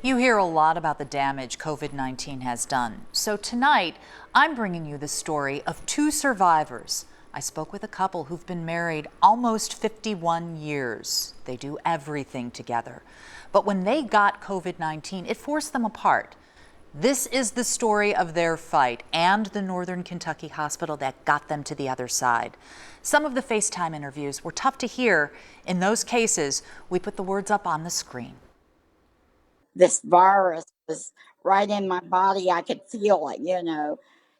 You hear a lot about the damage COVID-19 has done. So tonight, I'm bringing you the story of two survivors. I spoke with a couple who've been married almost 51 years. They do everything together. But when they got COVID-19, it forced them apart. This is the story of their fight and the Northern Kentucky hospital that got them to the other side. Some of the FaceTime interviews were tough to hear. In those cases, we put the words up on the screen. This virus was right in my body. I could feel it,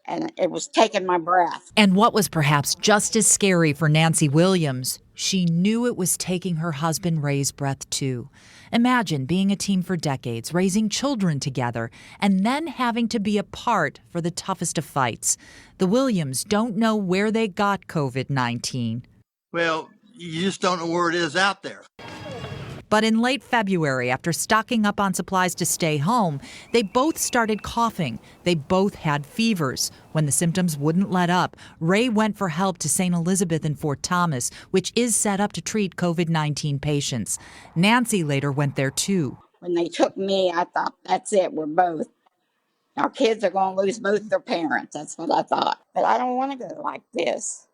and it was taking my breath. And what was perhaps just as scary for Nancy Williams, she knew it was taking her husband Ray's breath too. Imagine being a team for decades, raising children together, and then having to be apart for the toughest of fights. The Williams don't know where they got COVID-19. Well, you just don't know where it is out there. But in late February, after stocking up on supplies to stay home, they both started coughing. They both had fevers. When the symptoms wouldn't let up, Ray went for help to St. Elizabeth in Fort Thomas, which is set up to treat COVID-19 patients. Nancy later went there too. When they took me, I thought, that's it, our kids are going to lose both their parents. That's what I thought. But I don't want to go like this.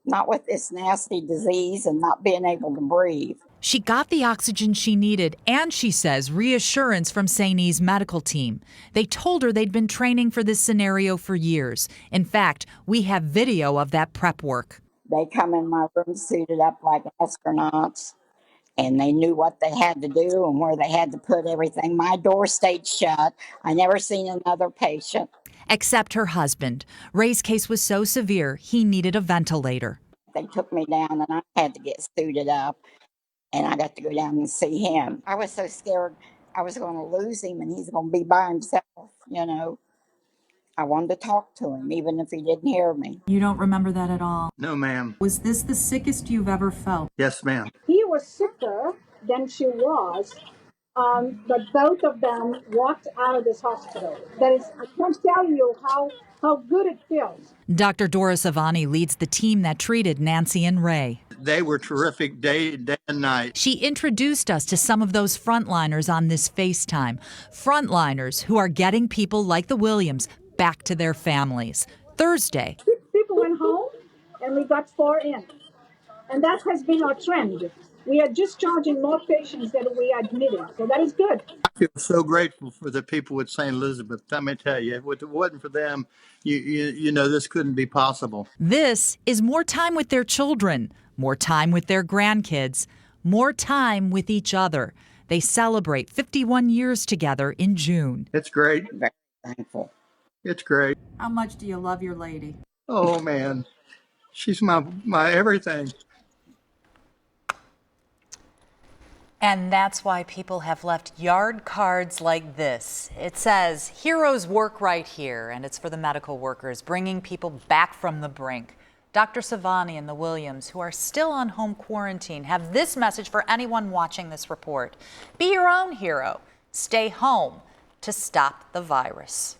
Not with this nasty disease and not being able to breathe. She got the oxygen she needed, and she says reassurance from St. E's medical team. They told her they'd been training for this scenario for years. In fact, we have video of that prep work. They come in my room suited up like astronauts, and they knew what they had to do and where they had to put everything. My door stayed shut. I never seen another patient. Except her husband. Ray's case was so severe, he needed a ventilator. They took me down, and I had to get suited up. And I got to go down and see him. I was so scared I was going to lose him and he's going to be by himself, I wanted to talk to him, even if he didn't hear me. You don't remember that at all? No, ma'am. Was this the sickest you've ever felt? Yes, ma'am. He was sicker than she was, but both of them walked out of this hospital. That is, I can't tell you how good it feels. Dr. Dora Savani leads the team that treated Nancy and Ray. They were terrific day and night. She introduced us to some of those frontliners on this FaceTime. Frontliners who are getting people like the Williams back to their families. Thursday. People went home and we got 4 in. And that has been our trend. We are discharging more patients than we are admitting. So that is good. I feel so grateful for the people at St. Elizabeth. Let me tell you, if it wasn't for them, this couldn't be possible. This is more time with their children, more time with their grandkids, more time with each other. They celebrate 51 years together in June. It's great. Very thankful. It's great. How much do you love your lady? Oh, man. She's my everything. And that's why people have left yard cards like this. It says, "Heroes work right here," and it's for the medical workers, bringing people back from the brink. Dr. Savani and the Williams, who are still on home quarantine, have this message for anyone watching this report. Be your own hero. Stay home to stop the virus.